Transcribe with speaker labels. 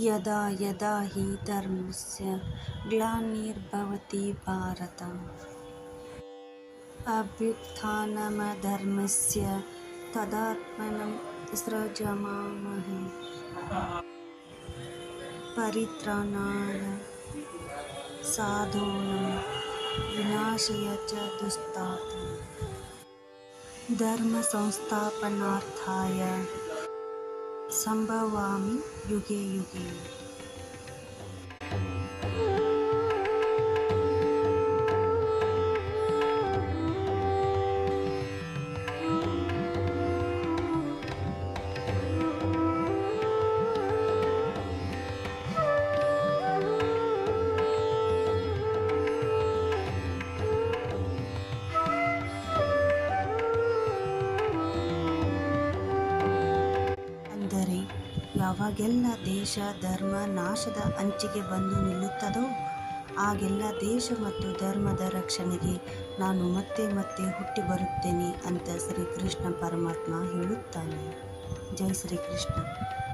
Speaker 1: ಯದಾ ಯದಾ ಹಿ ಧರ್ಮಸ್ಯ ಗ್ಲಾನಿರ್ಭವತಿ ಭಾರತ ಅಭ್ಯುತ್ಥಾನಮಧರ್ಮಸ್ಯ ತದಾತ್ಮನಂ ಸೃಜಾಮ್ಯಹಂ ಪರಿತ್ರಾಣಾಯ ಸಾಧೂನಾಂ ವಿನಾಶಾಯ ಚ ದುಷ್ಕೃತಾಂ ಧರ್ಮ ಸಂಸ್ಥಾಪನಾರ್ಥಾಯ ಸಂಭವಾಮಿ ಯುಗೆ ಯುಗೆ. ಅಂದರೆ ಯಾವಾಗೆಲ್ಲ ದೇಶ ಧರ್ಮ ನಾಶದ ಅಂಚಿಗೆ ಬಂದು ನಿಲ್ಲುತ್ತದೋ ಆಗೆಲ್ಲ ದೇಶ ಮತ್ತು ಧರ್ಮದ ರಕ್ಷಣೆಗೆ ನಾನು ಮತ್ತೆ ಮತ್ತೆ ಹುಟ್ಟಿ ಬರುತ್ತೇನೆ ಅಂತ ಶ್ರೀಕೃಷ್ಣ ಪರಮಾತ್ಮ ಹೇಳುತ್ತಾನೆ. ಜೈ ಶ್ರೀಕೃಷ್ಣ.